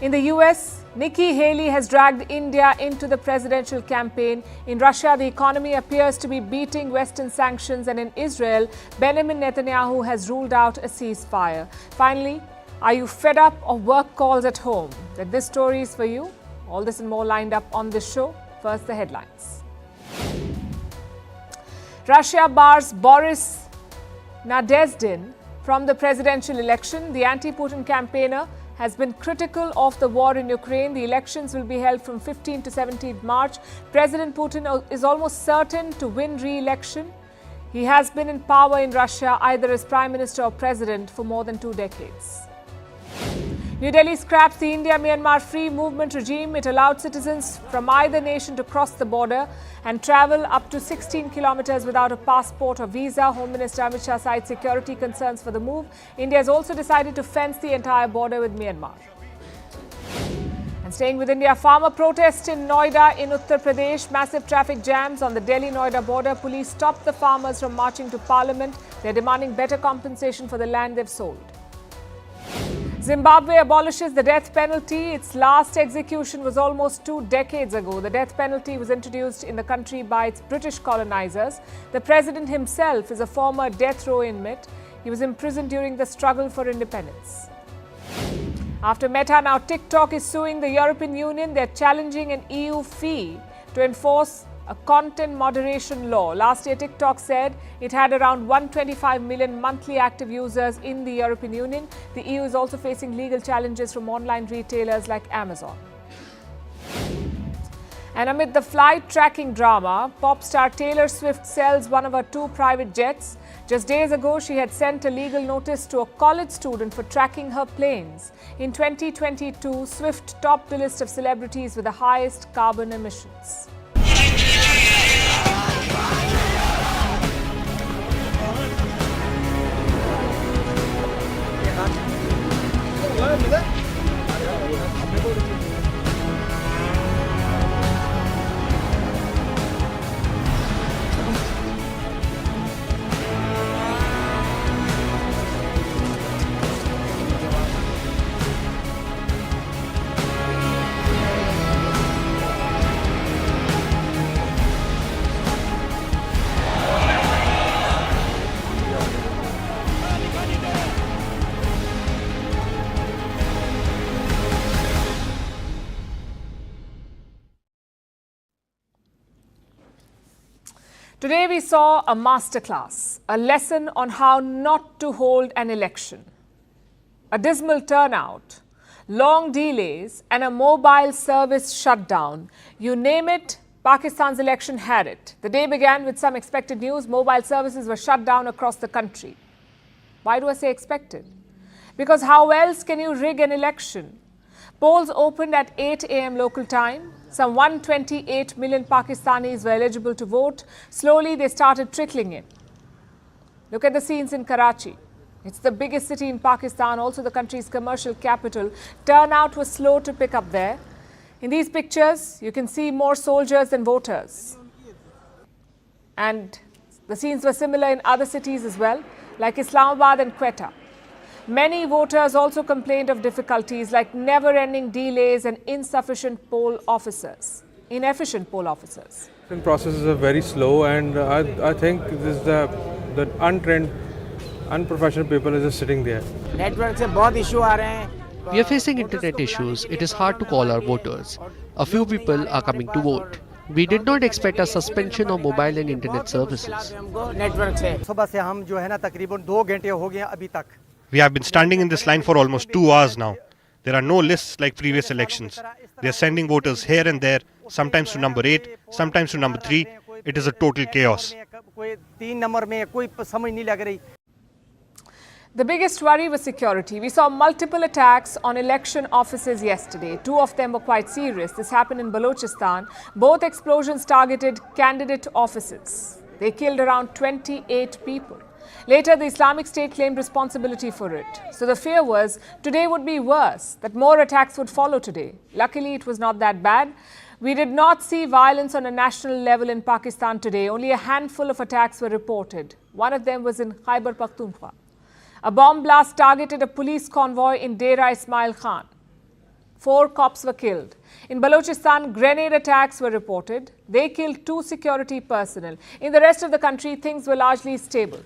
In the US, Nikki Haley has dragged India into the presidential campaign. In Russia, the economy appears to be beating Western sanctions, and in Israel, Benjamin Netanyahu has ruled out a ceasefire. Finally, are you fed up of work calls at home? That this story is for you. All this and more lined up on this show. First, the headlines. Russia bars Boris Nadezhdin from the presidential election. The anti-Putin campaigner has been critical of the war in Ukraine. The elections will be held from 15 to 17 March. President Putin is almost certain to win re-election. He has been in power in Russia either as Prime Minister or President for more than 2 decades. New Delhi scraps the India-Myanmar free movement regime. It allowed citizens from either nation to cross the border and travel up to 16 kilometers without a passport or visa. Home Minister Amit Shah cites security concerns for the move. India has also decided to fence the entire border with Myanmar. And staying with India, farmer protest in Noida in Uttar Pradesh. Massive traffic jams on the Delhi-Noida border. Police stopped the farmers from marching to Parliament. They're demanding better compensation for the land they've sold. Zimbabwe abolishes the death penalty. Its last execution was almost 2 decades ago. The death penalty was introduced in the country by its British colonizers. The president himself is a former death row inmate. He was imprisoned during the struggle for independence. After Meta, now TikTok is suing the European Union. They're challenging an EU fee to enforce a content moderation law. Last year, TikTok said it had around 125 million monthly active users in the European Union. The EU is also facing legal challenges from online retailers like Amazon. And amid the flight tracking drama, pop star Taylor Swift sells one of her 2 private jets. Just days ago, she had sent a legal notice to a college student for tracking her planes. In 2022, Swift topped the list of celebrities with the highest carbon emissions. Today we saw a masterclass, a lesson on how not to hold an election. A dismal turnout, long delays and a mobile service shutdown. You name it, Pakistan's election had it. The day began with some expected news. Mobile services were shut down across the country. Why do I say expected? Because how else can you rig an election? Polls opened at 8 a.m. local time. Some 128 million Pakistanis were eligible to vote. Slowly, they started trickling in. Look at the scenes in Karachi. It's the biggest city in Pakistan, also the country's commercial capital. Turnout was slow to pick up there. In these pictures, you can see more soldiers than voters. And the scenes were similar in other cities as well, like Islamabad and Quetta. Many voters also complained of difficulties like never-ending delays and inefficient poll officers. The processes are very slow, and I think this is the untrained, unprofessional people are just sitting there. We are facing internet issues. It is hard to call our voters. A few people are coming to vote. We did not expect a suspension of mobile and internet services. We have been standing in this line for almost 2 hours now. There are no lists like previous elections. They are sending voters here and there, sometimes to number 8, sometimes to number 3. It is a total chaos. The biggest worry was security. We saw multiple attacks on election offices yesterday. 2 of them were quite serious. This happened in Balochistan. Both explosions targeted candidate offices. They killed around 28 people. Later, the Islamic State claimed responsibility for it. So the fear was today would be worse, that more attacks would follow today. Luckily, it was not that bad. We did not see violence on a national level in Pakistan today. Only a handful of attacks were reported. One of them was in Khyber Pakhtunkhwa. A bomb blast targeted a police convoy in Dera Ismail Khan. 4 cops were killed. In Balochistan, grenade attacks were reported. They killed 2 security personnel. In the rest of the country, things were largely stable.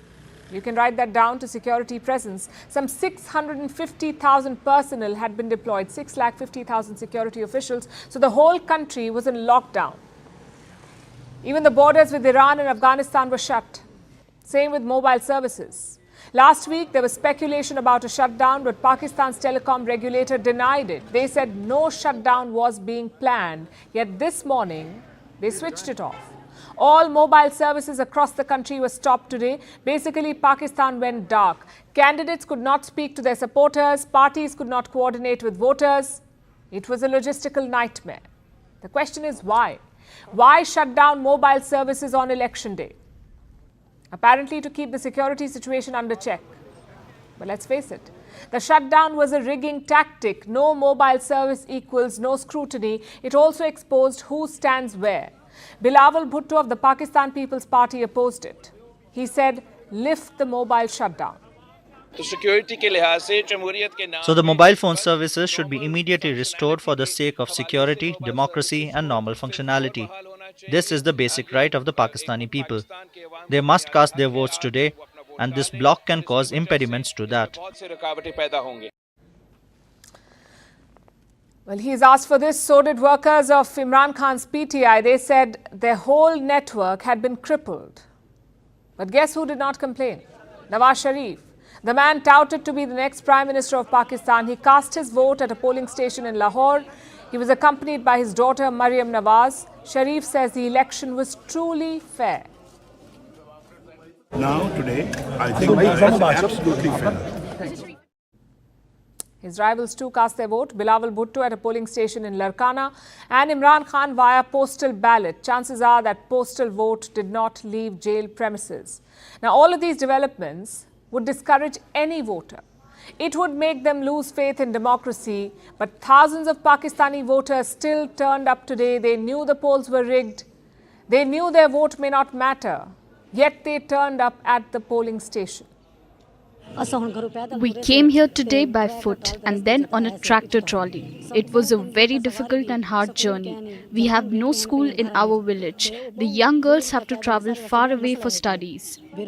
You can write that down to security presence. Some 650,000 personnel had been deployed, 650,000 security officials. So the whole country was in lockdown. Even the borders with Iran and Afghanistan were shut. Same with mobile services. Last week, there was speculation about a shutdown, but Pakistan's telecom regulator denied it. They said no shutdown was being planned. Yet this morning, they switched it off. All mobile services across the country were stopped today. Basically, Pakistan went dark. Candidates could not speak to their supporters. Parties could not coordinate with voters. It was a logistical nightmare. The question is why? Why shut down mobile services on election day? Apparently to keep the security situation under check. But let's face it, the shutdown was a rigging tactic. No mobile service equals no scrutiny. It also exposed who stands where. Bilawal Bhutto of the Pakistan People's Party opposed it. He said, lift the mobile shutdown. So the mobile phone services should be immediately restored for the sake of security, democracy and normal functionality. This is the basic right of the Pakistani people. They must cast their votes today, and this block can cause impediments to that. Well, he's asked for this. So did workers of Imran Khan's PTI. They said their whole network had been crippled. But guess who did not complain? Nawaz Sharif. The man touted to be the next Prime Minister of Pakistan. He cast his vote at a polling station in Lahore. He was accompanied by his daughter Maryam Nawaz. Sharif says the election was truly fair. Now, today, I think it's absolutely fair. His rivals too cast their vote. Bilawal Bhutto at a polling station in Larkana and Imran Khan via postal ballot. Chances are that postal vote did not leave jail premises. Now, all of these developments would discourage any voter. It would make them lose faith in democracy. But thousands of Pakistani voters still turned up today. They knew the polls were rigged. They knew their vote may not matter. Yet they turned up at the polling station. We came here today by foot and then on a tractor trolley. It was a very difficult and hard journey. We have no school in our village. The young girls have to travel far away for studies. I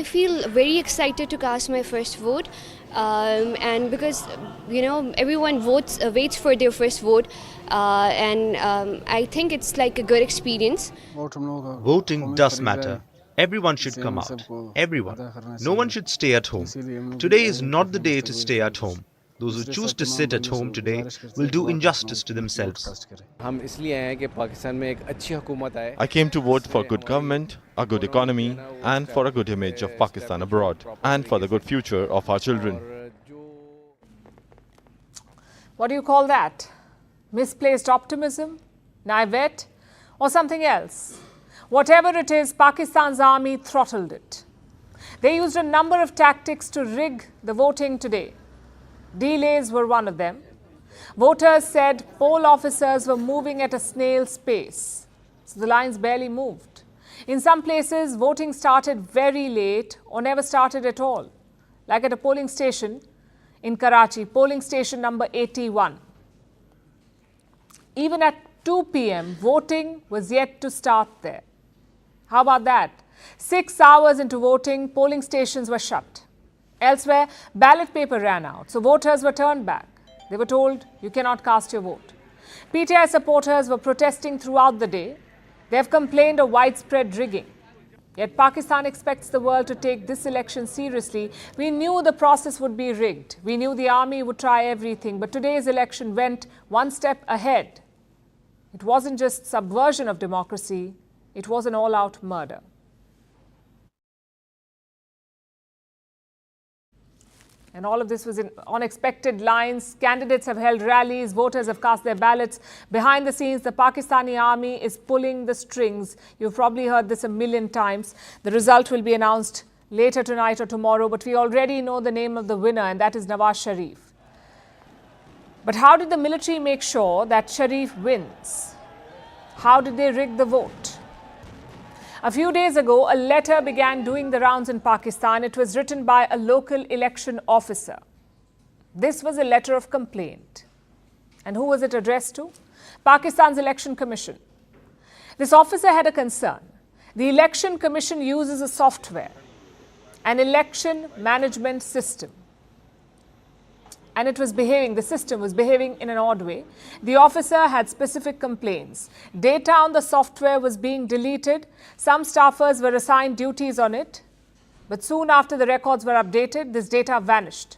feel very excited to cast my first vote. And because, everyone waits for their first vote. I think it's like a good experience. Voting does matter. Everyone should come out. Everyone. No one should stay at home. Today is not the day to stay at home. Those who choose to sit at home today will do injustice to themselves. I came to vote for good government, a good economy, and for a good image of Pakistan abroad, and for the good future of our children. What do you call that? Misplaced optimism? Naivete? Or something else? Whatever it is, Pakistan's army throttled it. They used a number of tactics to rig the voting today. Delays were one of them. Voters said poll officers were moving at a snail's pace, so the lines barely moved. In some places, voting started very late or never started at all, like at a polling station in Karachi, polling station number 81. Even at 2 p.m., voting was yet to start there. How about that? 6 hours into voting, polling stations were shut. Elsewhere, ballot paper ran out, so voters were turned back. They were told, you cannot cast your vote. PTI supporters were protesting throughout the day. They have complained of widespread rigging. Yet Pakistan expects the world to take this election seriously. We knew the process would be rigged. We knew the army would try everything. But today's election went one step ahead. It wasn't just subversion of democracy. It was an all-out murder. And all of this was in unexpected lines. Candidates have held rallies. Voters have cast their ballots. Behind the scenes, the Pakistani army is pulling the strings. You've probably heard this a million times. The result will be announced later tonight or tomorrow. But we already know the name of the winner, and that is Nawaz Sharif. But how did the military make sure that Sharif wins? How did they rig the vote? A few days ago, a letter began doing the rounds in Pakistan. It was written by a local election officer. This was a letter of complaint. And who was it addressed to? Pakistan's Election Commission. This officer had a concern. The Election Commission uses a software, an election management system. And the system was behaving in an odd way. The officer had specific complaints. Data on the software was being deleted. Some staffers were assigned duties on it. But soon after the records were updated, this data vanished.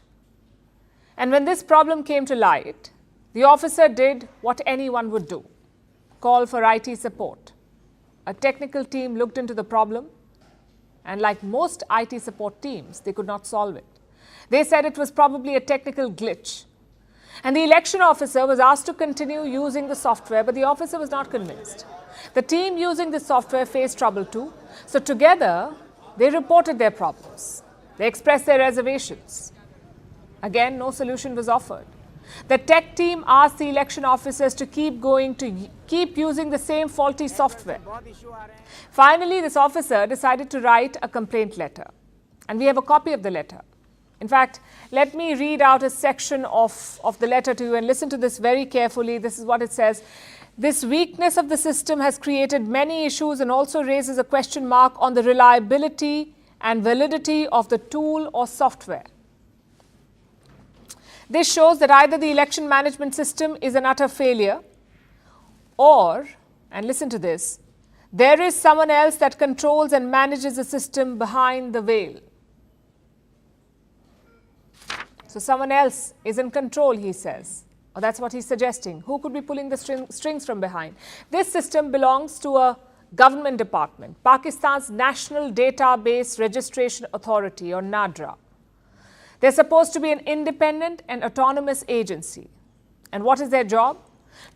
And when this problem came to light, the officer did what anyone would do: call for IT support. A technical team looked into the problem, and like most IT support teams, they could not solve it. They said it was probably a technical glitch. And the election officer was asked to continue using the software, but the officer was not convinced. The team using the software faced trouble too. So together, they reported their problems. They expressed their reservations. Again, no solution was offered. The tech team asked the election officers to keep using the same faulty software. Finally, this officer decided to write a complaint letter. And we have a copy of the letter. In fact, let me read out a section of the letter to you and listen to this very carefully. This is what it says. This weakness of the system has created many issues and also raises a question mark on the reliability and validity of the tool or software. This shows that either the election management system is an utter failure or, and listen to this, there is someone else that controls and manages the system behind the veil. So someone else is in control, he says. Or that's what he's suggesting. Who could be pulling the strings from behind? This system belongs to a government department, Pakistan's National Database Registration Authority, or NADRA. They're supposed to be an independent and autonomous agency. And what is their job?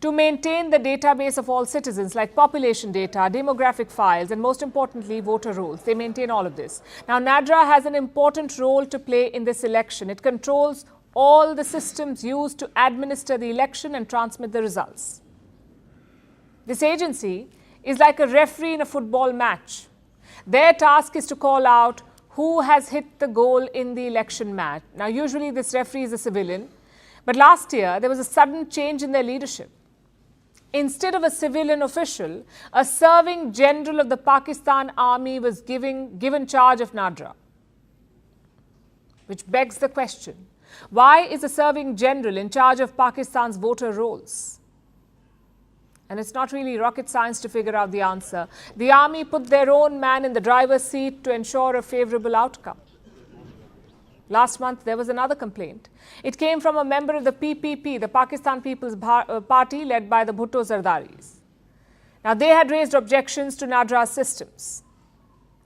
To maintain the database of all citizens, like population data, demographic files, and most importantly, voter rolls. They maintain all of this. Now, NADRA has an important role to play in this election. It controls all the systems used to administer the election and transmit the results. This agency is like a referee in a football match. Their task is to call out who has hit the goal in the election match. Now, usually this referee is a civilian. But last year, there was a sudden change in their leadership. Instead of a civilian official, a serving general of the Pakistan Army was given charge of NADRA. Which begs the question, why is a serving general in charge of Pakistan's voter rolls? And it's not really rocket science to figure out the answer. The army put their own man in the driver's seat to ensure a favorable outcome. Last month, there was another complaint. It came from a member of the PPP, the Pakistan People's Party, led by the Bhutto Zardaris. Now, they had raised objections to NADRA's systems.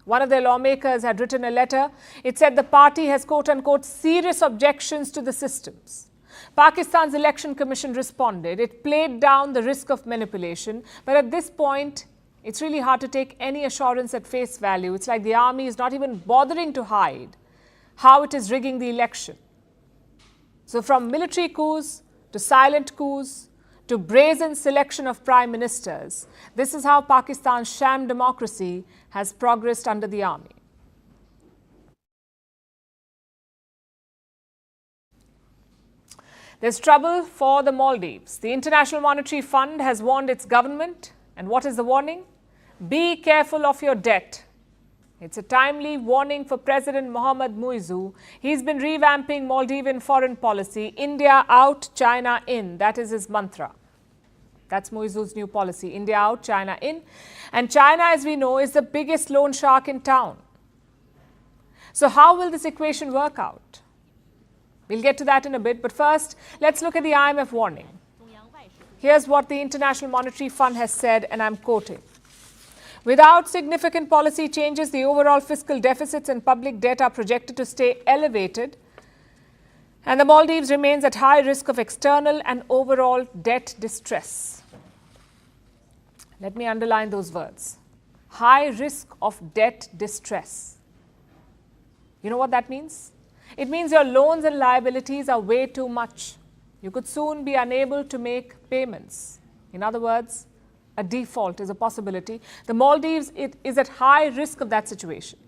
One of their lawmakers had written a letter. It said the party has, quote-unquote, serious objections to the systems. Pakistan's Election Commission responded. It played down the risk of manipulation. But at this point, it's really hard to take any assurance at face value. It's like the army is not even bothering to hide how it is rigging the election. So from military coups to silent coups to brazen selection of prime ministers, this is how Pakistan's sham democracy has progressed under the army. There's trouble for the Maldives. The International Monetary Fund has warned its government. And what is the warning? Be careful of your debt. It's a timely warning for President Mohamed Muizzu. He's been revamping Maldivian foreign policy. India out, China in. That is his mantra. That's Muizzu's new policy. India out, China in. And China, as we know, is the biggest loan shark in town. So how will this equation work out? We'll get to that in a bit. But first, let's look at the IMF warning. Here's what the International Monetary Fund has said, and I'm quoting. Without significant policy changes, the overall fiscal deficits and public debt are projected to stay elevated, and the Maldives remains at high risk of external and overall debt distress. Let me underline those words. High risk of debt distress. You know what that means? It means your loans and liabilities are way too much. You could soon be unable to make payments. In other words, a default is a possibility. The Maldives is at high risk of that situation.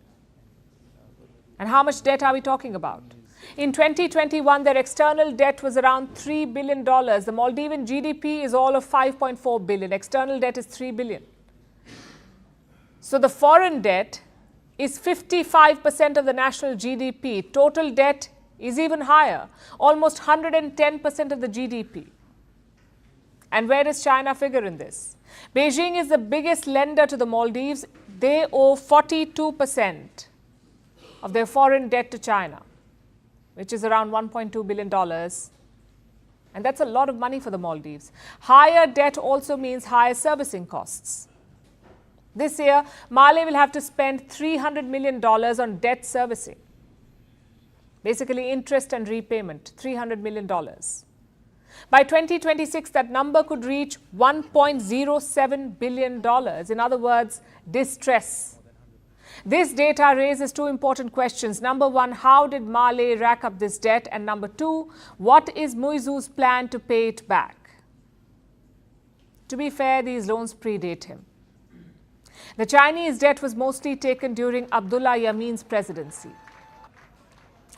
And how much debt are we talking about? In 2021, their external debt was around $3 billion. The Maldivian GDP is all of $5.4 billion. External debt is $3 billion. So the foreign debt is 55% of the national GDP. Total debt is even higher, almost 110% of the GDP. And where does China figure in this? Beijing is the biggest lender to the Maldives. They owe 42% of their foreign debt to China, which is around $1.2 billion. And that's a lot of money for the Maldives. Higher debt also means higher servicing costs. This year, Mali will have to spend $300 million on debt servicing. Basically, interest and repayment, $300 million. By 2026, that number could reach $1.07 billion. In other words, distress. This data raises two important questions. Number one, how did Mali rack up this debt? And number two, what is Muizu's plan to pay it back? To be fair, these loans predate him. The Chinese debt was mostly taken during Abdullah Yamin's presidency.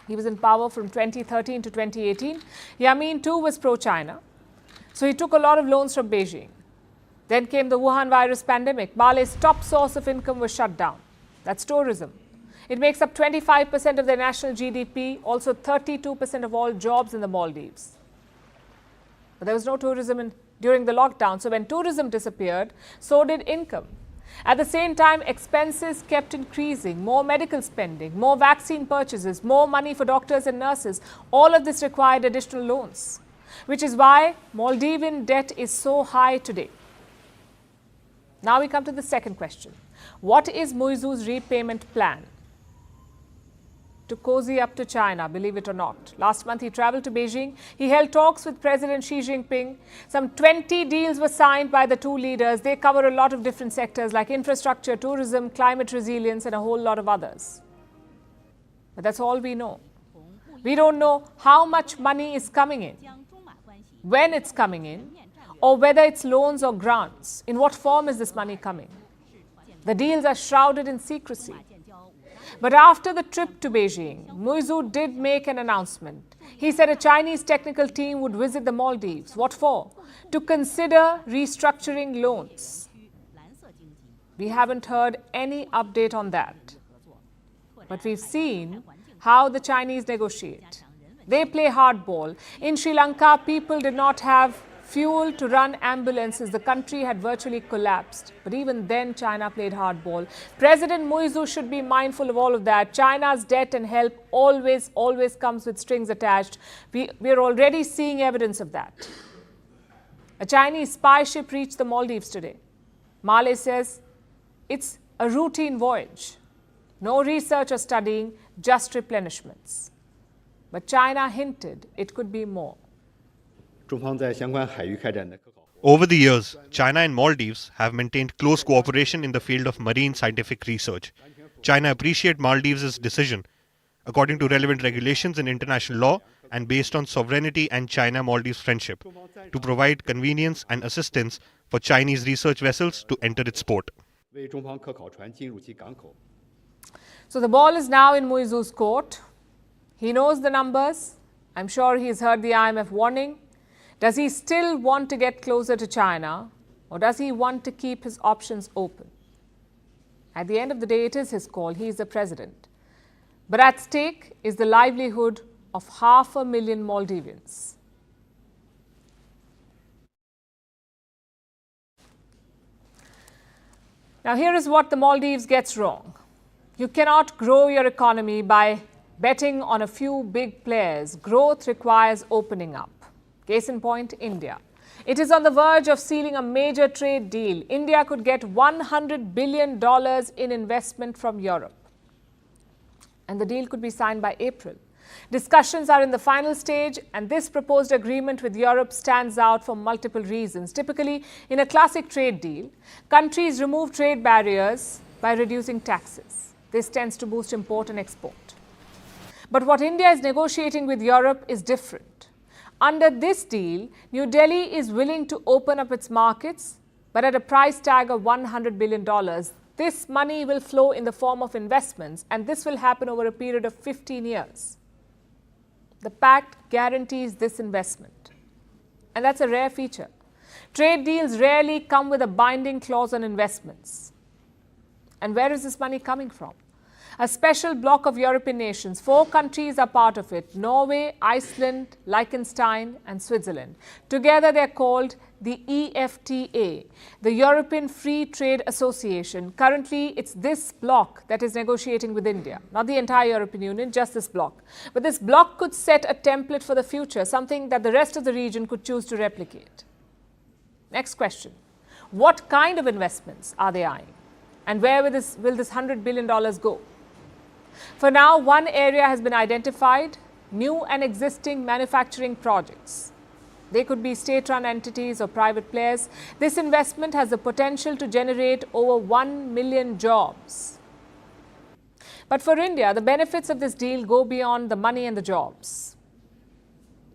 He was in power from 2013 to 2018. Yamin too was pro-China. So he took a lot of loans from Beijing. Then came the Wuhan virus pandemic. Mali's top source of income was shut down. That's tourism. It makes up 25% of their national GDP, also 32% of all jobs in the Maldives. But there was no tourism during the lockdown. So when tourism disappeared, so did income. At the same time, expenses kept increasing, more medical spending, more vaccine purchases, more money for doctors and nurses. All of this required additional loans, which is why Maldivian debt is so high today. Now we come to the second question. What is Muizu's repayment plan? To cozy up to China, believe it or not. Last month, he traveled to Beijing. He held talks with President Xi Jinping. Some 20 deals were signed by the two leaders. They cover a lot of different sectors like infrastructure, tourism, climate resilience, and a whole lot of others. But that's all we know. We don't know how much money is coming in, when it's coming in, or whether it's loans or grants. In what form is this money coming? The deals are shrouded in secrecy. But after the trip to Beijing, Muizu did make an announcement. He said a Chinese technical team would visit the Maldives. What for? To consider restructuring loans. We haven't heard any update on that. But we've seen how the Chinese negotiate. They play hardball. In Sri Lanka, people did not have fuel to run ambulances. The country had virtually collapsed. But even then, China played hardball. President Muizu should be mindful of all of that. China's debt and help always comes with strings attached. We're already seeing evidence of that. A Chinese spy ship reached the Maldives today. Mali says it's a routine voyage. No research or studying, just replenishments. But China hinted it could be more. Over the years, China and Maldives have maintained close cooperation in the field of marine scientific research. China appreciates Maldives' decision, according to relevant regulations in international law and based on sovereignty and China-Maldives friendship, to provide convenience and assistance for Chinese research vessels to enter its port. So the ball is now in Muizu's court. He knows the numbers. I'm sure he's heard the IMF warning. Does he still want to get closer to China, or does he want to keep his options open? At the end of the day, it is his call. He is the president. But at stake is the livelihood of 500,000 Maldivians. Now, here is what the Maldives gets wrong. You cannot grow your economy by betting on a few big players. Growth requires opening up. Case in point, India. It is on the verge of sealing a major trade deal. India could get $100 billion in investment from Europe. And the deal could be signed by April. Discussions are in the final stage, and this proposed agreement with Europe stands out for multiple reasons. Typically, in a classic trade deal, countries remove trade barriers by reducing taxes. This tends to boost import and export. But what India is negotiating with Europe is different. Under this deal, New Delhi is willing to open up its markets, but at a price tag of $100 billion. This money will flow in the form of investments, and this will happen over a period of 15 years. The pact guarantees this investment. And that's a rare feature. Trade deals rarely come with a binding clause on investments. And where is this money coming from? A special bloc of European nations. 4 countries are part of it: Norway, Iceland, Liechtenstein and Switzerland. Together they're called the EFTA, the European Free Trade Association. Currently, it's this bloc that is negotiating with India, not the entire European Union, just this bloc. But this bloc could set a template for the future, something that the rest of the region could choose to replicate. Next question. What kind of investments are they eyeing? And where will this $100 billion go? For now, one area has been identified: new and existing manufacturing projects. They could be state-run entities or private players. This investment has the potential to generate over 1 million jobs. But for India, the benefits of this deal go beyond the money and the jobs.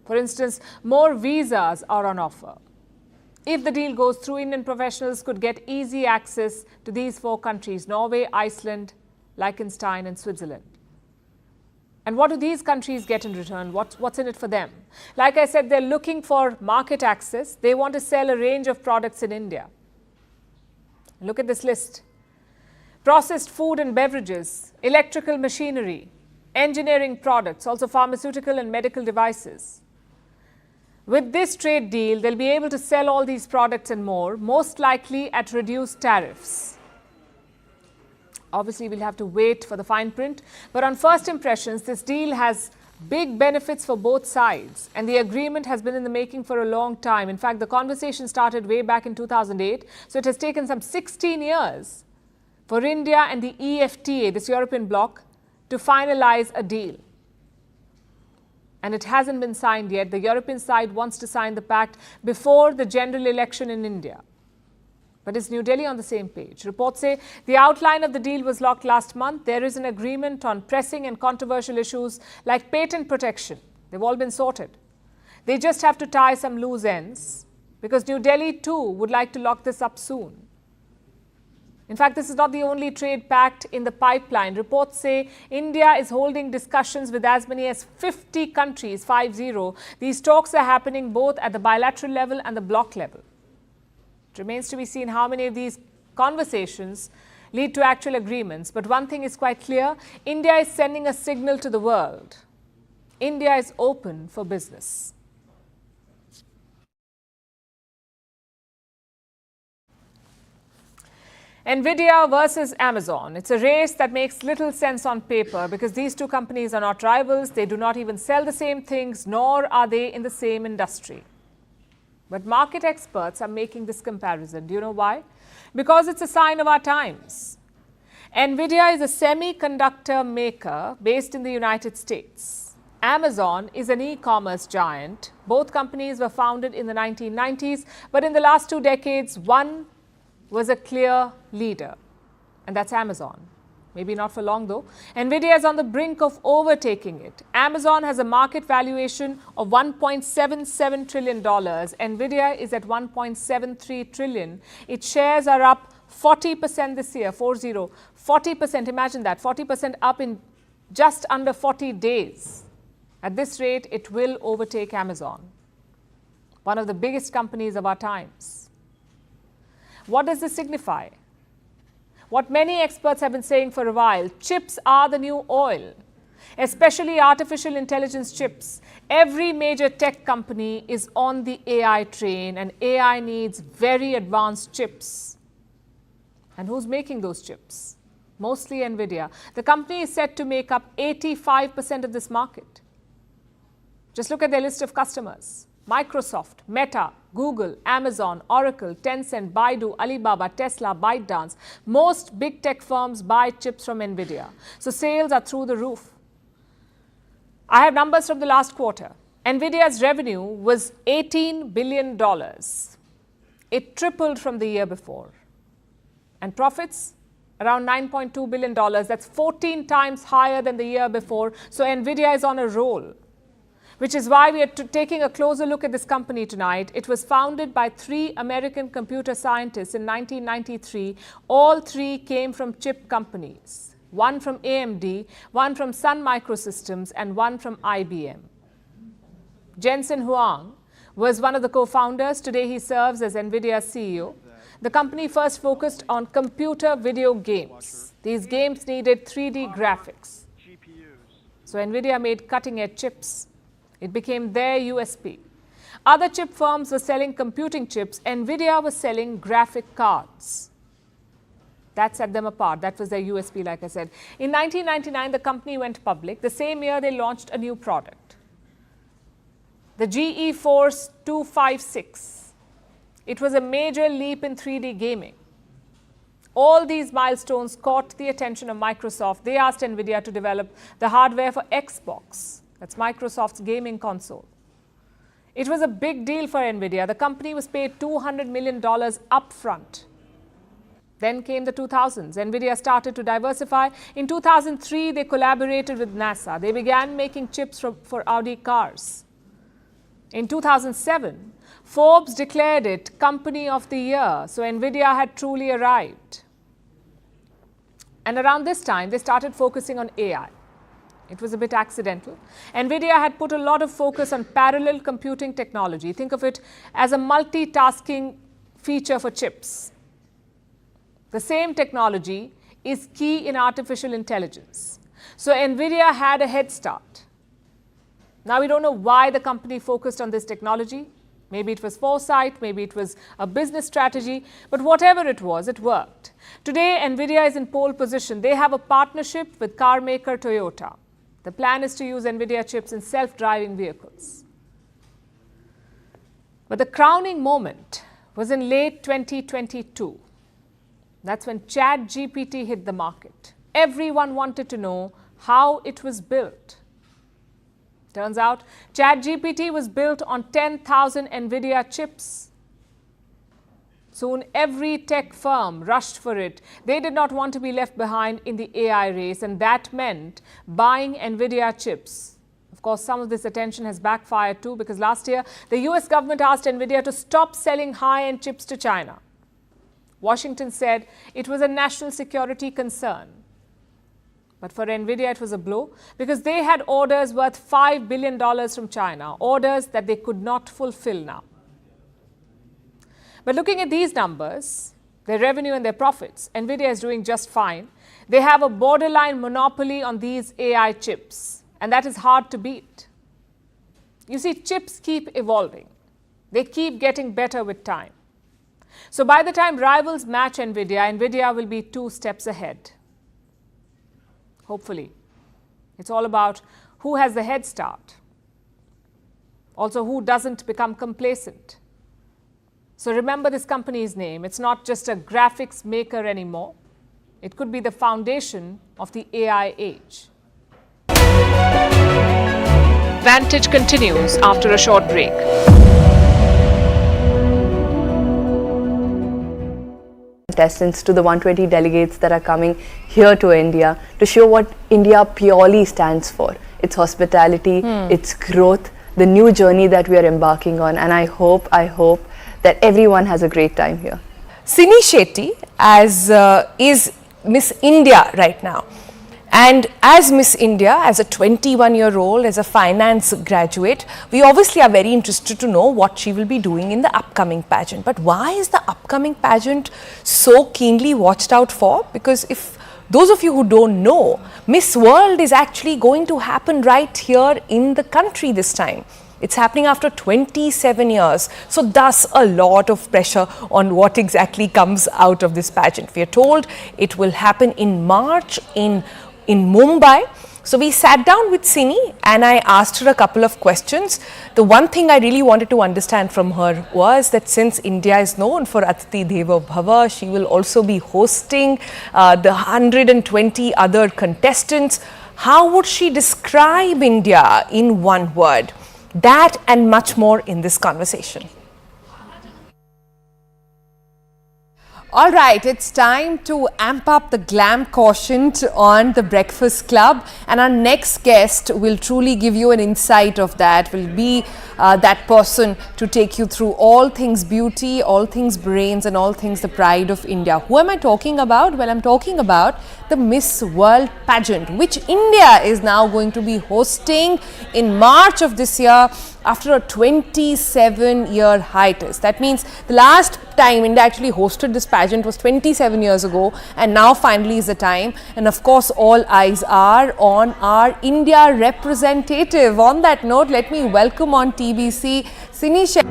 For instance, more visas are on offer. If the deal goes through, Indian professionals could get easy access to these 4 countries: Norway, Iceland, Liechtenstein and Switzerland. And what do these countries get in return? What's in it for them? Like I said, they're looking for market access. They want to sell a range of products in India. Look at this list: processed food and beverages, electrical machinery, engineering products, also pharmaceutical and medical devices. With this trade deal, they'll be able to sell all these products and more, most likely at reduced tariffs. Obviously, we'll have to wait for the fine print. But on first impressions, this deal has big benefits for both sides. And the agreement has been in the making for a long time. In fact, the conversation started way back in 2008. So it has taken some 16 years for India and the EFTA, this European bloc, to finalize a deal. And it hasn't been signed yet. The European side wants to sign the pact before the general election in India. But is New Delhi on the same page? Reports say the outline of the deal was locked last month. There is an agreement on pressing and controversial issues like patent protection. They've all been sorted. They just have to tie some loose ends, because New Delhi too would like to lock this up soon. In fact, this is not the only trade pact in the pipeline. Reports say India is holding discussions with as many as 50 countries, 50. These talks are happening both at the bilateral level and the bloc level. It remains to be seen how many of these conversations lead to actual agreements. But one thing is quite clear: India is sending a signal to the world. India is open for business. Nvidia versus Amazon. It's a race that makes little sense on paper, because these two companies are not rivals. They do not even sell the same things, nor are they in the same industry. But market experts are making this comparison. Do you know why? Because it's a sign of our times. Nvidia is a semiconductor maker based in the United States. Amazon is an e-commerce giant. Both companies were founded in the 1990s, but in the last 2 decades, one was a clear leader, and that's Amazon. Maybe not for long though. Nvidia is on the brink of overtaking it. Amazon has a market valuation of $1.77 trillion. Nvidia is at $1.73 trillion. Its shares are up 40% this year, 40%, imagine that, 40% up in just under 40 days. At this rate, it will overtake Amazon, one of the biggest companies of our times. What does this signify? What many experts have been saying for a while: chips are the new oil, especially artificial intelligence chips. Every major tech company is on the AI train, and AI needs very advanced chips. And who's making those chips? Mostly Nvidia. The company is set to make up 85% of this market. Just look at their list of customers: Microsoft, Meta, Google, Amazon, Oracle, Tencent, Baidu, Alibaba, Tesla, ByteDance. Most big tech firms buy chips from Nvidia. So sales are through the roof. I have numbers from the last quarter. Nvidia's revenue was $18 billion. It tripled from the year before. And profits? Around $9.2 billion. That's 14 times higher than the year before. So Nvidia is on a roll, which is why we are taking a closer look at this company tonight. It was founded by 3 American computer scientists in 1993. All 3 came from chip companies. One from AMD, one from Sun Microsystems, and one from IBM. Jensen Huang was one of the co-founders. Today he serves as Nvidia CEO. The company first focused on computer video games. These games needed 3D graphics. So Nvidia made cutting-edge chips. It became their USP. Other chip firms were selling computing chips. Nvidia was selling graphic cards. That set them apart. That was their USP, like I said. In 1999, the company went public. The same year, they launched a new product, the GE Force 256. It was a major leap in 3D gaming. All these milestones caught the attention of Microsoft. They asked Nvidia to develop the hardware for Xbox. That's Microsoft's gaming console. It was a big deal for Nvidia. The company was paid $200 million upfront. Then came the 2000s. Nvidia started to diversify. In 2003, they collaborated with NASA. They began making chips for Audi cars. In 2007, Forbes declared it Company of the Year. So Nvidia had truly arrived. And around this time, they started focusing on AI. It was a bit accidental. Nvidia had put a lot of focus on parallel computing technology. Think of it as a multitasking feature for chips. The same technology is key in artificial intelligence. So Nvidia had a head start. Now we don't know why the company focused on this technology. Maybe it was foresight, maybe it was a business strategy, but whatever it was, it worked. Today, Nvidia is in pole position. They have a partnership with car maker Toyota. The plan is to use Nvidia chips in self-driving vehicles. But the crowning moment was in late 2022. That's when ChatGPT hit the market. Everyone wanted to know how it was built. Turns out, ChatGPT was built on 10,000 Nvidia chips. Soon, every tech firm rushed for it. They did not want to be left behind in the AI race, and that meant buying Nvidia chips. Of course, some of this attention has backfired too, because last year, the US government asked Nvidia to stop selling high-end chips to China. Washington said it was a national security concern. But for Nvidia, it was a blow because they had orders worth $5 billion from China, orders that they could not fulfill now. But looking at these numbers, their revenue and their profits, Nvidia is doing just fine. They have a borderline monopoly on these AI chips, and that is hard to beat. You see, chips keep evolving. They keep getting better with time. So by the time rivals match Nvidia, Nvidia will be 2 steps ahead. Hopefully. It's all about who has the head start. Also, who doesn't become complacent. So remember this company's name. It's not just a graphics maker anymore. It could be the foundation of the AI age. Vantage continues after a short break. Contestants, to the 120 delegates that are coming here to India to show what India purely stands for. Its hospitality, its growth, the new journey that we are embarking on, and I hope that everyone has a great time here. Sini Shetty is Miss India right now. And as Miss India, as a 21-year-old, as a finance graduate, we obviously are very interested to know what she will be doing in the upcoming pageant. But why is the upcoming pageant so keenly watched out for? Because if those of you who don't know, Miss World is actually going to happen right here in the country this time. It's happening after 27 years. So thus a lot of pressure on what exactly comes out of this pageant. We are told it will happen in March in Mumbai. So we sat down with Sini and I asked her a couple of questions. The one thing I really wanted to understand from her was that since India is known for Atithi Devo Bhava, she will also be hosting the 120 other contestants. How would she describe India in one word? That and much more in this conversation. All right, it's time to amp up the glam quotient on the Breakfast Club, and our next guest will truly give you an insight of that, will be that person to take you through all things beauty, all things brains and all things the pride of India. Who am I talking about? Well, I'm talking about the Miss World pageant, which India is now going to be hosting in March of this year after a 27-year hiatus. That means the last time India actually hosted this pageant was 27 years ago, and now finally is the time. And of course, all eyes are on our India representative. On that note, let me welcome on TBC Sinisha.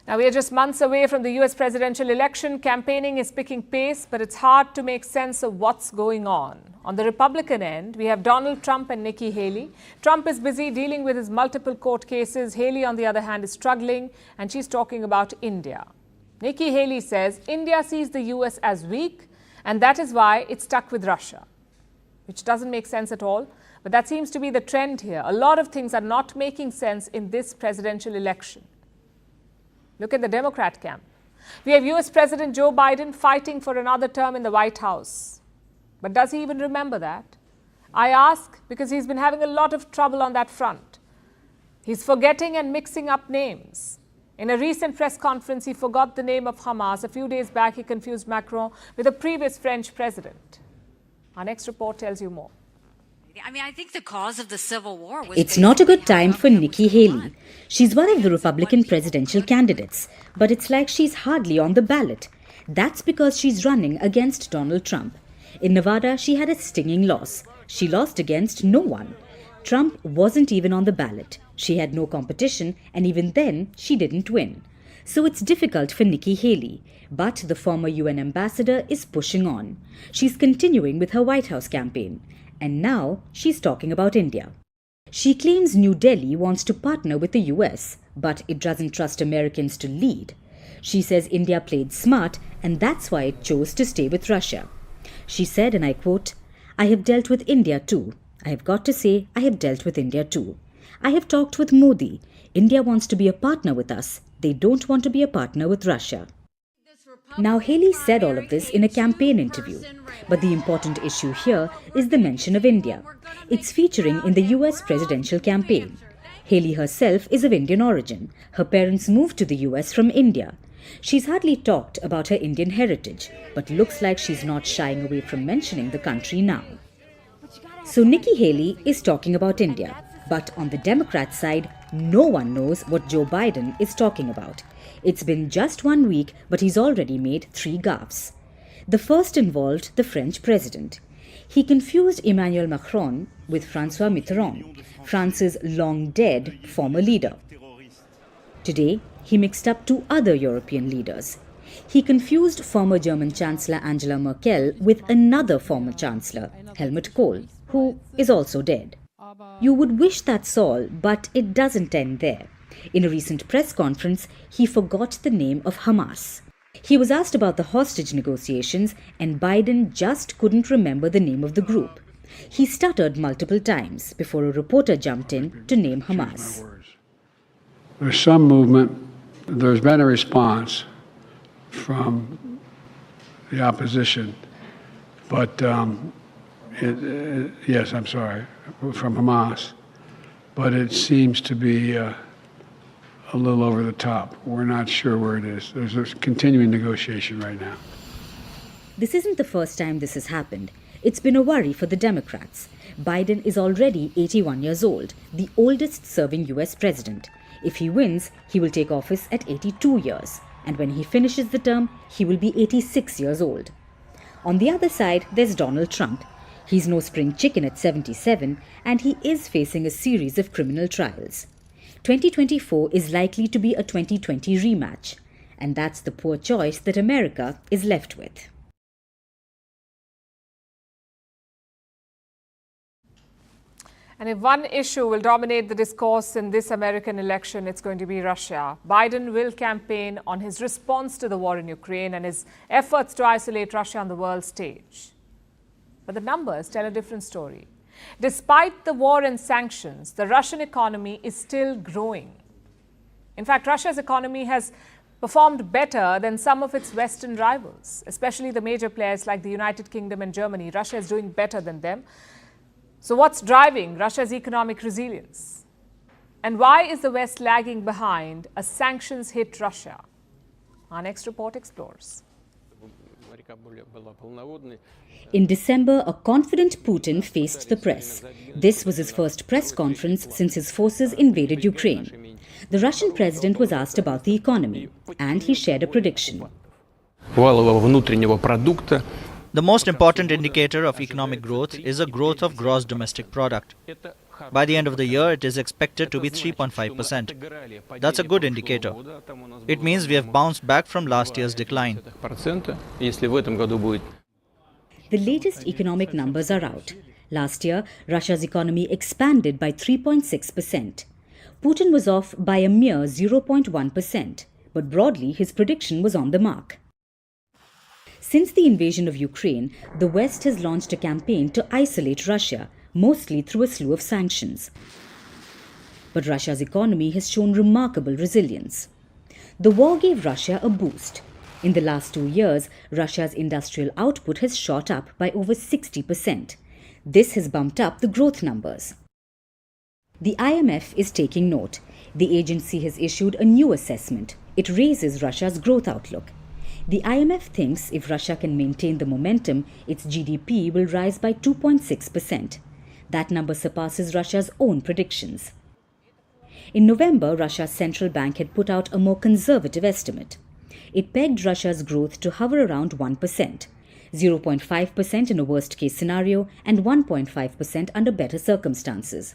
Now, we are just months away from the US presidential election. Campaigning is picking pace, but it's hard to make sense of what's going on. On the Republican end, we have Donald Trump and Nikki Haley. Trump is busy dealing with his multiple court cases. Haley, on the other hand, is struggling, and she's talking about India. Nikki Haley says India sees the US as weak, and that is why it's stuck with Russia, which doesn't make sense at all. But that seems to be the trend here. A lot of things are not making sense in this presidential election. Look at the Democrat camp. We have US President Joe Biden fighting for another term in the White House. But does he even remember that? I ask because he's been having a lot of trouble on that front. He's forgetting and mixing up names. In a recent press conference, he forgot the name of Hamas. A few days back, he confused Macron with a previous French president. Our next report tells you more. I mean, I think the cause of the Civil War was... It's not a good time for Nikki Haley. She's one of the Republican presidential candidates, but it's like she's hardly on the ballot. That's because she's running against Donald Trump. In Nevada, she had a stinging loss. She lost against no one. Trump wasn't even on the ballot. She had no competition, and even then, she didn't win. So it's difficult for Nikki Haley. But the former UN ambassador is pushing on. She's continuing with her White House campaign. And now she's talking about India. She claims New Delhi wants to partner with the US, but it doesn't trust Americans to lead. She says India played smart, and that's why it chose to stay with Russia. She said, and I quote, "I have dealt with India too. I have got to say I have dealt with India too. I have talked with Modi. India wants to be a partner with us. They don't want to be a partner with Russia." Now, Haley said all of this in a campaign interview, but the important issue here is the mention of India. It's featuring in the US presidential campaign. Haley herself is of Indian origin. Her parents moved to the US from India. She's hardly talked about her Indian heritage, but looks like she's not shying away from mentioning the country now. So Nikki Haley is talking about India, but on the Democrat side, no one knows what Joe Biden is talking about. It's been just 1 week, but he's already made 3 gaffes. The first involved the French president. He confused Emmanuel Macron with François Mitterrand, France's long-dead former leader. Today, he mixed up 2 other European leaders. He confused former German Chancellor Angela Merkel with another former Chancellor, Helmut Kohl, who is also dead. You would wish that's all, but it doesn't end there. In a recent press conference, he forgot the name of Hamas. He was asked about the hostage negotiations, and Biden just couldn't remember the name of the group. He stuttered multiple times before a reporter jumped in to name Hamas. There's some movement. There's been a response from the opposition, but yes, I'm sorry, from Hamas, but it seems to be a little over the top. We're not sure where it is. There's a continuing negotiation right now. This isn't the first time this has happened. It's been a worry for the Democrats. Biden is already 81 years old, the oldest serving US president. If he wins, he will take office at 82 years. And when he finishes the term, he will be 86 years old. On the other side, there's Donald Trump. He's no spring chicken at 77, and he is facing a series of criminal trials. 2024 is likely to be a 2020 rematch, and that's the poor choice that America is left with. And if one issue will dominate the discourse in this American election, it's going to be Russia. Biden will campaign on his response to the war in Ukraine and his efforts to isolate Russia on the world stage. But the numbers tell a different story. Despite the war and sanctions, the Russian economy is still growing. In fact, Russia's economy has performed better than some of its Western rivals, especially the major players like the United Kingdom and Germany. Russia is doing better than them. So what's driving Russia's economic resilience? And why is the West lagging behind a sanctions hit Russia? Our next report explores. In December, a confident Putin faced the press. This was his first press conference since his forces invaded Ukraine. The Russian president was asked about the economy, and he shared a prediction. The most important indicator of economic growth is the growth of gross domestic product. By the end of the year, it is expected to be 3.5%. That's a good indicator. It means we have bounced back from last year's decline. The latest economic numbers are out. Last year, Russia's economy expanded by 3.6%. Putin was off by a mere 0.1%, but broadly his prediction was on the mark. Since the invasion of Ukraine, the West has launched a campaign to isolate Russia, mostly through a slew of sanctions. But Russia's economy has shown remarkable resilience. The war gave Russia a boost. In the last 2 years, Russia's industrial output has shot up by over 60%. This has bumped up the growth numbers. The IMF is taking note. The agency has issued a new assessment. It raises Russia's growth outlook. The IMF thinks if Russia can maintain the momentum, its GDP will rise by 2.6%. That number surpasses Russia's own predictions. In November, Russia's central bank had put out a more conservative estimate. It pegged Russia's growth to hover around 1%, 0.5% in a worst-case scenario and 1.5% under better circumstances.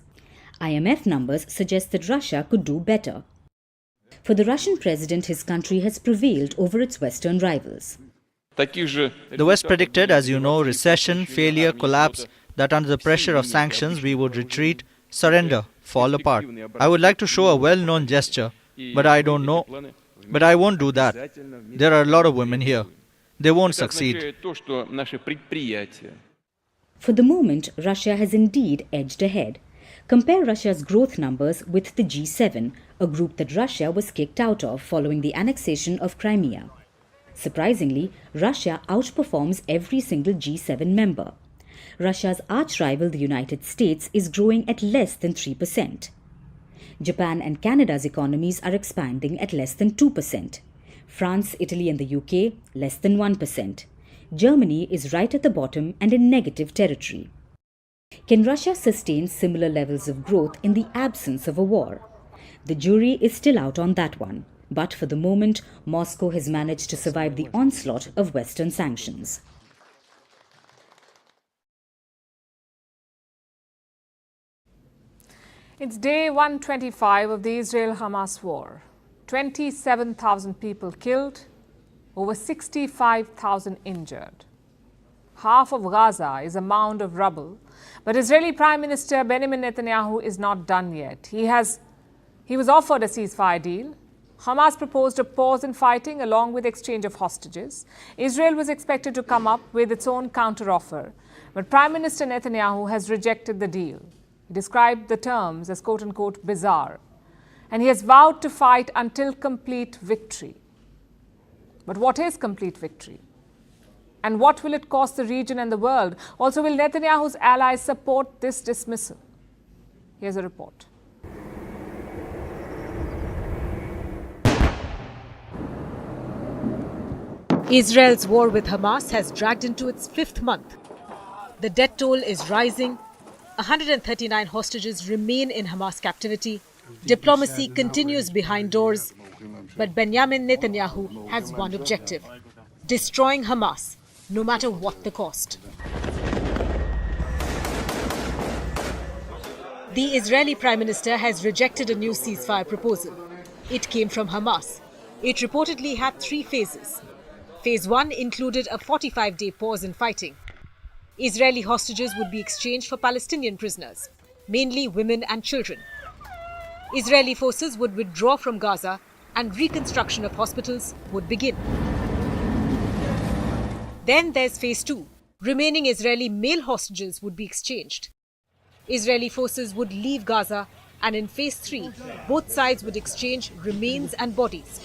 IMF numbers suggest that Russia could do better. For the Russian president, his country has prevailed over its Western rivals. The West predicted, as you know, recession, failure, collapse, that under the pressure of sanctions we would retreat, surrender, fall apart. I would like to show a well-known gesture, but I don't know. But I won't do that. There are a lot of women here. They won't succeed. For the moment, Russia has indeed edged ahead. Compare Russia's growth numbers with the G7, a group that Russia was kicked out of following the annexation of Crimea. Surprisingly, Russia outperforms every single G7 member. Russia's arch-rival, the United States, is growing at less than 3%. Japan and Canada's economies are expanding at less than 2%. France, Italy and the UK, less than 1%. Germany is right at the bottom and in negative territory. Can Russia sustain similar levels of growth in the absence of a war? The jury is still out on that one. But for the moment, Moscow has managed to survive the onslaught of Western sanctions. It's day 125 of the Israel-Hamas war. 27,000 people killed, over 65,000 injured. Half of Gaza is a mound of rubble, but Israeli Prime Minister Benjamin Netanyahu is not done yet. He was offered a ceasefire deal. Hamas proposed a pause in fighting along with exchange of hostages. Israel was expected to come up with its own counteroffer, but Prime Minister Netanyahu has rejected the deal. He described the terms as quote-unquote bizarre, and he has vowed to fight until complete victory. But what is complete victory? And what will it cost the region and the world? Also, will Netanyahu's allies support this dismissal? Here's a report. Israel's war with Hamas has dragged into its 5th month. The death toll is rising. 139 hostages remain in Hamas captivity. Diplomacy continues behind doors. But Benjamin Netanyahu has one objective: destroying Hamas, no matter what the cost. The Israeli Prime Minister has rejected a new ceasefire proposal. It came from Hamas. It reportedly had 3 phases. Phase 1 included a 45-day pause in fighting. Israeli hostages would be exchanged for Palestinian prisoners, mainly women and children. Israeli forces would withdraw from Gaza and reconstruction of hospitals would begin. Then there's Phase 2. Remaining Israeli male hostages would be exchanged. Israeli forces would leave Gaza And in phase 3, both sides would exchange remains and bodies.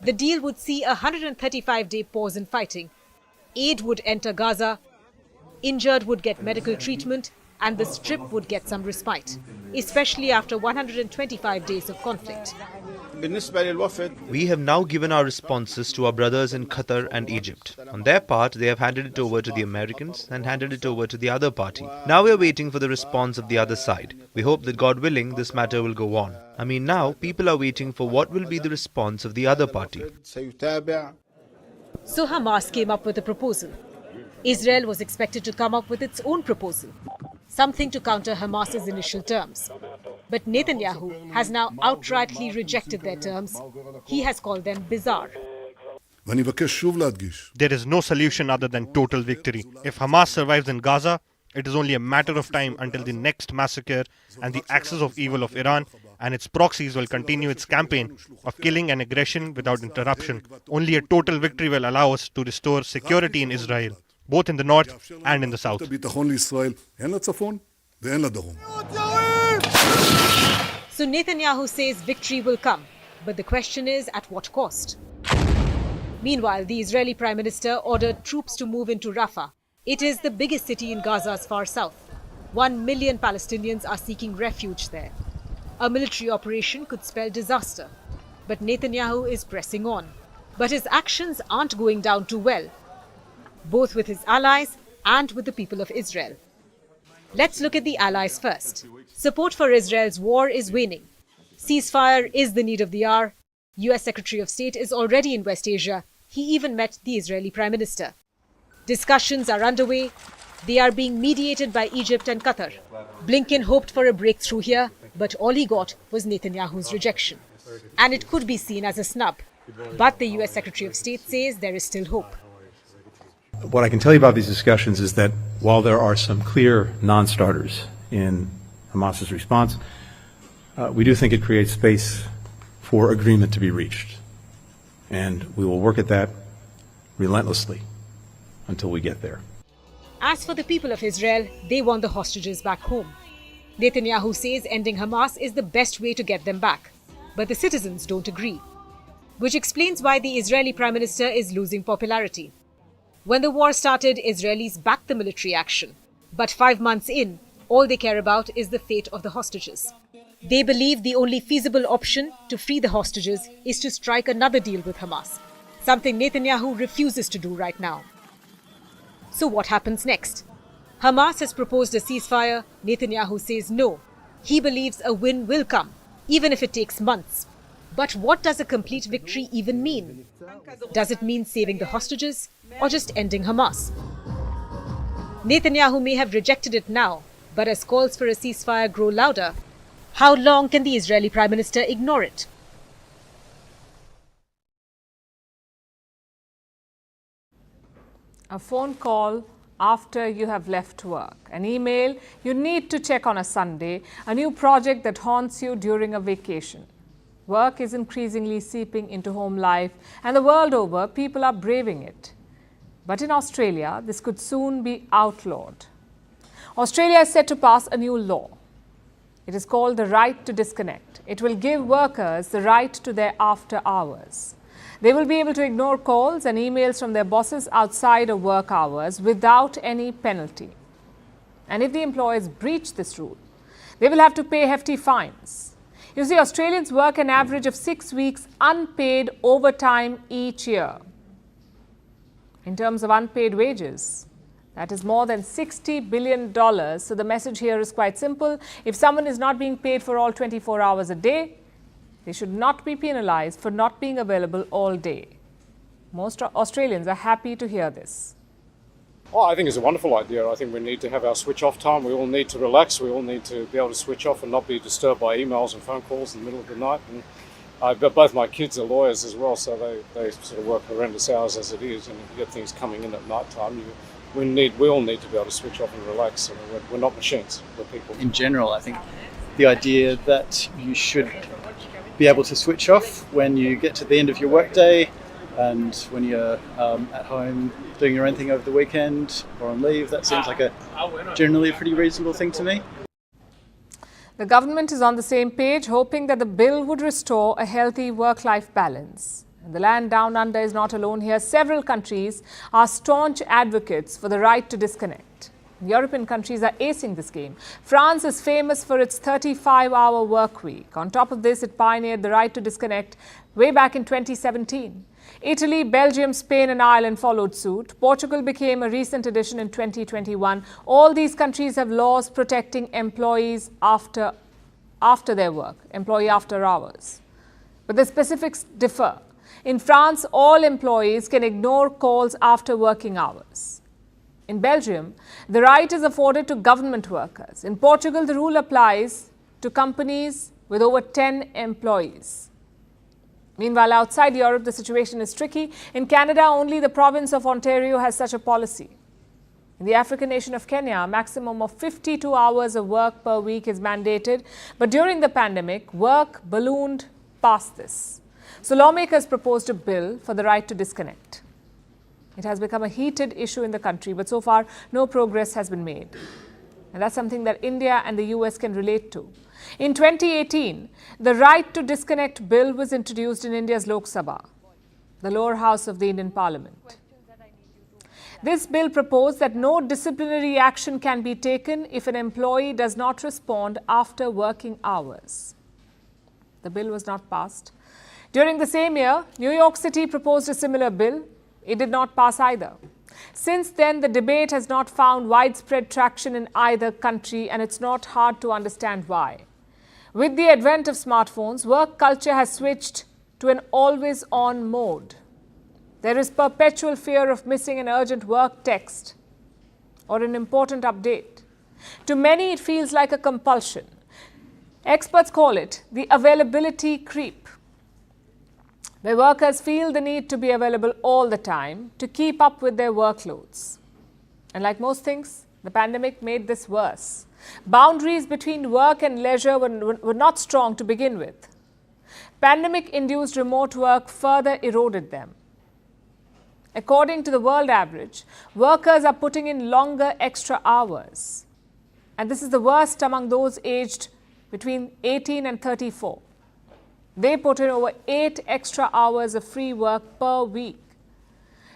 The deal would see a 135-day pause in fighting. Aid would enter Gaza, injured would get medical treatment, and the Strip would get some respite, especially after 125 days of conflict. We have now given our responses to our brothers in Qatar and Egypt. On their part, they have handed it over to the Americans and handed it over to the other party. Now we are waiting for the response of the other side. We hope that, God willing, this matter will go on. Now people are waiting for what will be the response of the other party. So Hamas came up with a proposal. Israel was expected to come up with its own proposal, something to counter Hamas's initial terms. But Netanyahu has now outrightly rejected their terms. He has called them bizarre. There is no solution other than total victory. If Hamas survives in Gaza, it is only a matter of time until the next massacre and the axis of evil of Iran and its proxies will continue its campaign of killing and aggression without interruption. Only a total victory will allow us to restore security in Israel, both in the north and in the south. So Netanyahu says victory will come, but the question is at what cost? Meanwhile, the Israeli Prime Minister ordered troops to move into Rafah. It is the biggest city in Gaza's far south. 1 million Palestinians are seeking refuge there. A military operation could spell disaster, but Netanyahu is pressing on. But his actions aren't going down too well, both with his allies and with the people of Israel. Let's look at the allies first. Support for Israel's war is waning. Ceasefire is the need of the hour. US Secretary of State is already in West Asia. He even met the Israeli Prime Minister. Discussions are underway. They are being mediated by Egypt and Qatar. Blinken hoped for a breakthrough here, but all he got was Netanyahu's rejection. And it could be seen as a snub. But the US Secretary of State says there is still hope. What I can tell you about these discussions is that while there are some clear non-starters in Hamas's response, we do think it creates space for agreement to be reached. And we will work at that relentlessly until we get there. As for the people of Israel, they want the hostages back home. Netanyahu says ending Hamas is the best way to get them back. But the citizens don't agree, which explains why the Israeli Prime Minister is losing popularity. When the war started, Israelis backed the military action. But 5 months in, all they care about is the fate of the hostages. They believe the only feasible option to free the hostages is to strike another deal with Hamas, something Netanyahu refuses to do right now. So what happens next? Hamas has proposed a ceasefire. Netanyahu says no. He believes a win will come, even if it takes months. But what does a complete victory even mean? Does it mean saving the hostages or just ending Hamas? Netanyahu may have rejected it now, but as calls for a ceasefire grow louder, how long can the Israeli Prime Minister ignore it? A phone call after you have left work, an email you need to check on a Sunday, a new project that haunts you during a vacation. Work is increasingly seeping into home life, and the world over, people are braving it. But in Australia, this could soon be outlawed. Australia is set to pass a new law. It is called the right to disconnect. It will give workers the right to their after hours. They will be able to ignore calls and emails from their bosses outside of work hours without any penalty. And if the employers breach this rule, they will have to pay hefty fines. You see, Australians work an average of 6 weeks unpaid overtime each year. In terms of unpaid wages, that is more than $60 billion. So the message here is quite simple. If someone is not being paid for all 24 hours a day, they should not be penalized for not being available all day. Most Australians are happy to hear this. Oh, I think it's a wonderful idea. I think we need to have our switch-off time. We all need to relax. We all need to be able to switch off and not be disturbed by emails and phone calls in the middle of the night. And but both my kids are lawyers as well, so they sort of work horrendous hours as it is, and if you get things coming in at night time, we all need to be able to switch off and relax. We're not machines, we're people. In general, I think the idea that you should be able to switch off when you get to the end of your workday, and when you're at home doing your own thing over the weekend or on leave, that seems like generally a pretty reasonable thing to me. The government is on the same page, hoping that the bill would restore a healthy work-life balance. And the land down under is not alone here. Several countries are staunch advocates for the right to disconnect. European countries are acing this game. France is famous for its 35-hour work week. On top of this, it pioneered the right to disconnect way back in 2017. Italy, Belgium, Spain and Ireland followed suit. Portugal became a recent addition in 2021. All these countries have laws protecting employees after their work, employee after hours. But the specifics differ. In France, all employees can ignore calls after working hours. In Belgium, the right is afforded to government workers. In Portugal, the rule applies to companies with over 10 employees. Meanwhile, outside Europe, the situation is tricky. In Canada, only the province of Ontario has such a policy. In the African nation of Kenya, a maximum of 52 hours of work per week is mandated. But during the pandemic, work ballooned past this. So lawmakers proposed a bill for the right to disconnect. It has become a heated issue in the country, but so far, no progress has been made. And that's something that India and the US can relate to. In 2018, the right to disconnect bill was introduced in India's Lok Sabha, the lower house of the Indian Parliament. This bill proposed that no disciplinary action can be taken if an employee does not respond after working hours. The bill was not passed. During the same year, New York City proposed a similar bill. It did not pass either. Since then, the debate has not found widespread traction in either country, and it's not hard to understand why. With the advent of smartphones, work culture has switched to an always-on mode. There is perpetual fear of missing an urgent work text or an important update. To many, it feels like a compulsion. Experts call it the availability creep, where workers feel the need to be available all the time to keep up with their workloads. And like most things, the pandemic made this worse. Boundaries between work and leisure were not strong to begin with. Pandemic-induced remote work further eroded them. According to the world average, workers are putting in longer extra hours. And this is the worst among those aged between 18 and 34. They put in over 8 extra hours of free work per week.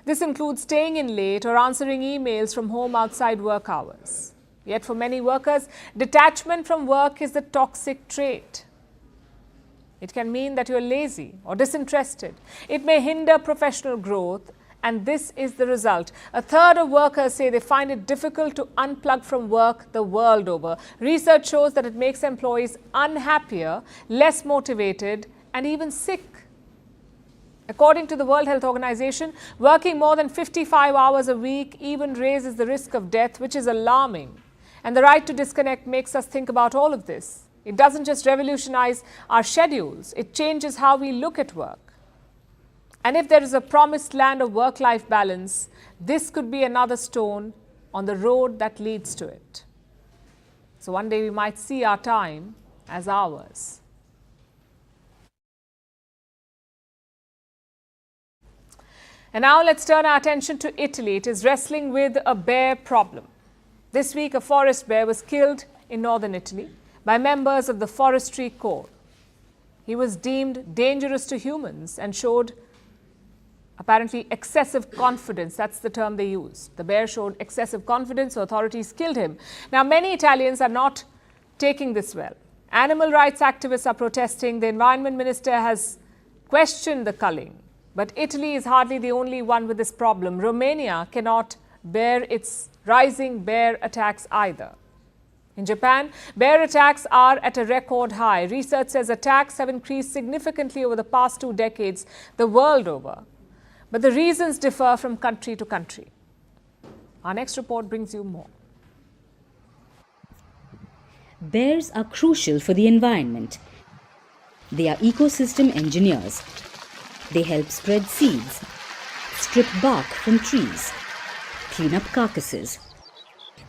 This includes staying in late or answering emails from home outside work hours. Yet for many workers, detachment from work is the toxic trait. It can mean that you're lazy or disinterested. It may hinder professional growth, and this is the result. A third of workers say they find it difficult to unplug from work the world over. Research shows that it makes employees unhappier, less motivated, and even sick. According to the World Health Organization, working more than 55 hours a week even raises the risk of death, which is alarming. And the right to disconnect makes us think about all of this. It doesn't just revolutionize our schedules, it changes how we look at work. And if there is a promised land of work-life balance, this could be another stone on the road that leads to it. So one day we might see our time as ours. And now let's turn our attention to Italy. It is wrestling with a bear problem. This week, a forest bear was killed in northern Italy by members of the Forestry Corps. He was deemed dangerous to humans and showed apparently excessive confidence. That's the term they used. The bear showed excessive confidence, so authorities killed him. Now, many Italians are not taking this well. Animal rights activists are protesting. The environment minister has questioned the culling. But Italy is hardly the only one with this problem. Romania cannot bear its rising bear attacks either. In Japan, bear attacks are at a record high. Research says attacks have increased significantly over the past 2 decades the world over. But the reasons differ from country to country. Our next report brings you more. Bears are crucial for the environment. They are ecosystem engineers. They help spread seeds, strip bark from trees, clean up carcasses.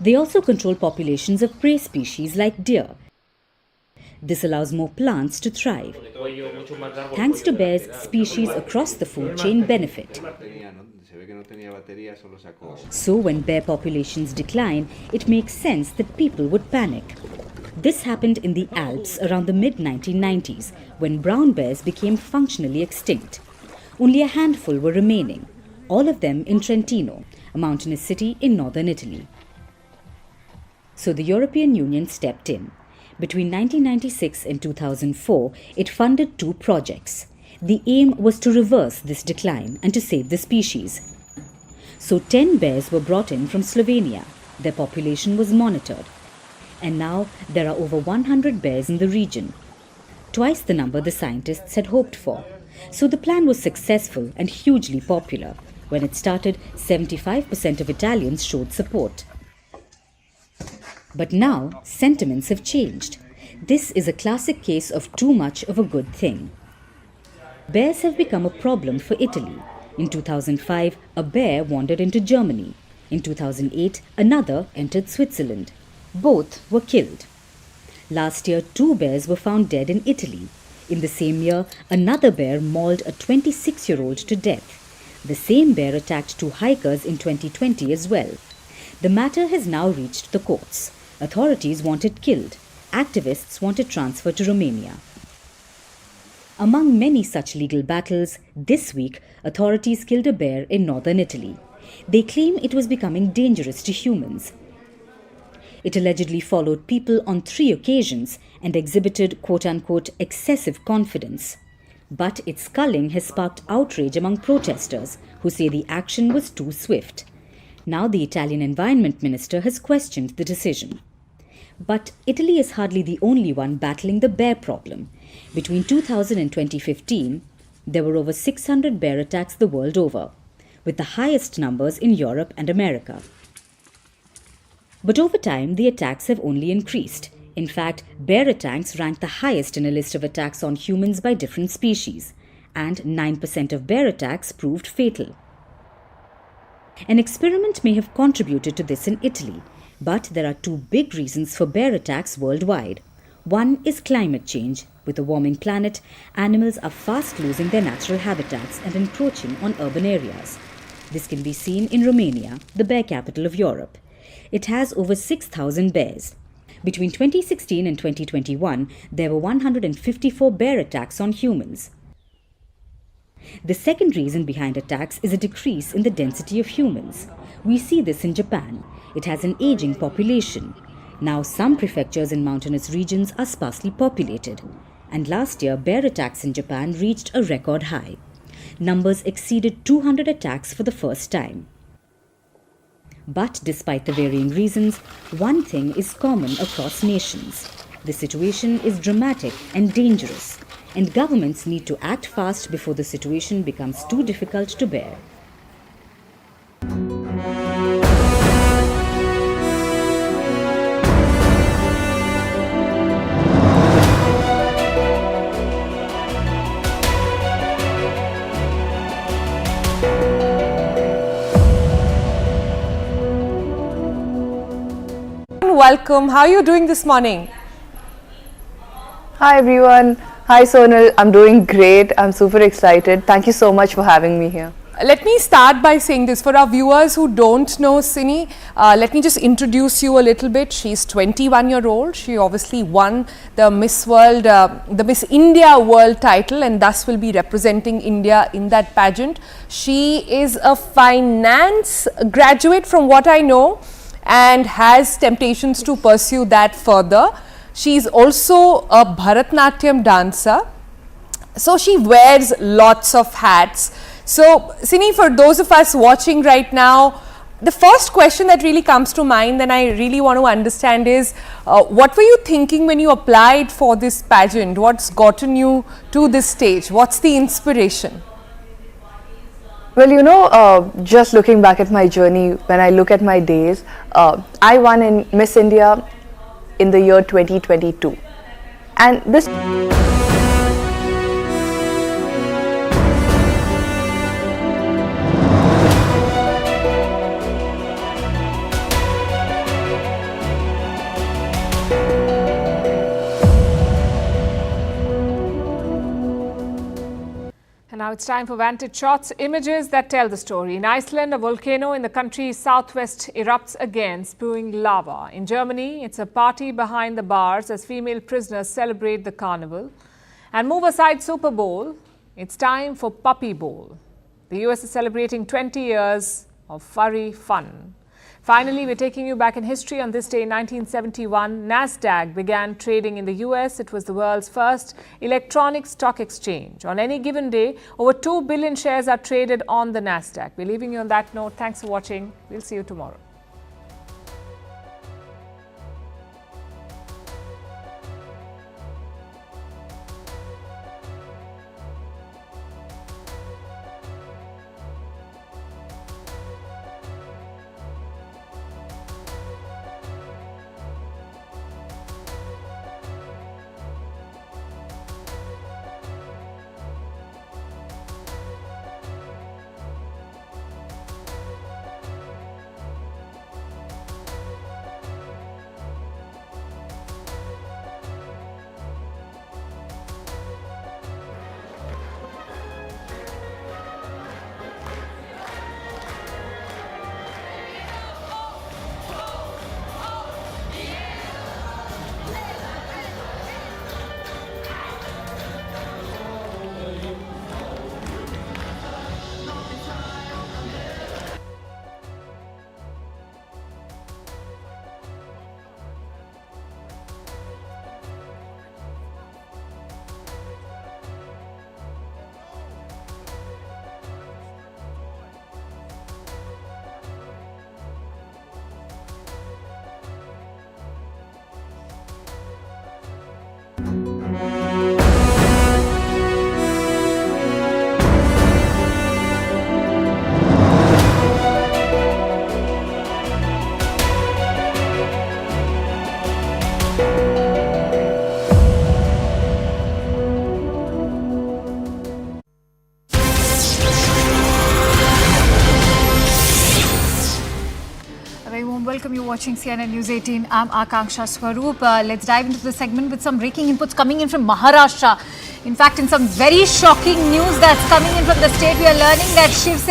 They also control populations of prey species like deer. This allows more plants to thrive. Thanks to bears, species across the food chain benefit. So when bear populations decline, it makes sense that people would panic. This happened in the Alps around the mid-1990s, when brown bears became functionally extinct. Only a handful were remaining, all of them in Trentino, a mountainous city in northern Italy. So the European Union stepped in. Between 1996 and 2004, it funded 2 projects. The aim was to reverse this decline and to save the species. So 10 bears were brought in from Slovenia. Their population was monitored. And now there are over 100 bears in the region, twice the number the scientists had hoped for. So the plan was successful and hugely popular. When it started, 75% of Italians showed support. But now, sentiments have changed. This is a classic case of too much of a good thing. Bears have become a problem for Italy. In 2005, a bear wandered into Germany. In 2008, another entered Switzerland. Both were killed. Last year, 2 bears were found dead in Italy. In the same year, another bear mauled a 26-year-old to death. The same bear attacked 2 hikers in 2020 as well. The matter has now reached the courts. Authorities want it killed. Activists want it transferred to Romania. Among many such legal battles, this week, authorities killed a bear in northern Italy. They claim it was becoming dangerous to humans. It allegedly followed people on 3 occasions and exhibited quote-unquote excessive confidence. But its culling has sparked outrage among protesters who say the action was too swift. Now the Italian Environment Minister has questioned the decision. But Italy is hardly the only one battling the bear problem. Between 2000 and 2015, there were over 600 bear attacks the world over, with the highest numbers in Europe and America. But over time, the attacks have only increased. In fact, bear attacks ranked the highest in a list of attacks on humans by different species, and 9% of bear attacks proved fatal. An experiment may have contributed to this in Italy, but there are 2 big reasons for bear attacks worldwide. One is climate change. With a warming planet, animals are fast losing their natural habitats and encroaching on urban areas. This can be seen in Romania, the bear capital of Europe. It has over 6,000 bears. Between 2016 and 2021, there were 154 bear attacks on humans. The second reason behind attacks is a decrease in the density of humans. We see this in Japan. It has an aging population. Now some prefectures in mountainous regions are sparsely populated. And last year, bear attacks in Japan reached a record high. Numbers exceeded 200 attacks for the first time. But despite the varying reasons, one thing is common across nations. The situation is dramatic and dangerous, and governments need to act fast before the situation becomes too difficult to bear. Welcome. How are you doing this morning? Hi everyone. Hi Sonal. I'm doing great. I'm super excited. Thank you so much for having me here. Let me start by saying this. For our viewers who don't know Sini, let me just introduce you a little bit. She's 21-year-old. She obviously won the Miss World, the Miss India World title, and thus will be representing India in that pageant. She is a finance graduate from what I know, and has temptations to pursue that further. She is also a Bharatnatyam dancer. So she wears lots of hats. So Sini, for those of us watching right now, the first question that really comes to mind and I really want to understand is, what were you thinking when you applied for this pageant? What's gotten you to this stage? What's the inspiration? Well, you know, just looking back at my journey, when I look at my days, I won in Miss India in the year 2022. And this... And Now it's time for Vantage Shots, images that tell the story. In Iceland, a volcano in the country's southwest erupts again, spewing lava. In Germany, it's a party behind the bars as female prisoners celebrate the carnival. And move aside Super Bowl, it's time for Puppy Bowl. The US is celebrating 20 years of furry fun. Finally, we're taking you back in history. On this day in 1971, NASDAQ began trading in the US. It was the world's first electronic stock exchange. On any given day, over 2 billion shares are traded on the NASDAQ. We're leaving you on that note. Thanks for watching. We'll see you tomorrow. Welcome, you're watching CNN News 18. I'm Akanksha Swaroop. Let's dive into the segment with some breaking inputs coming in from Maharashtra. In fact, in some very shocking news that's coming in from the state, we are learning that Shiv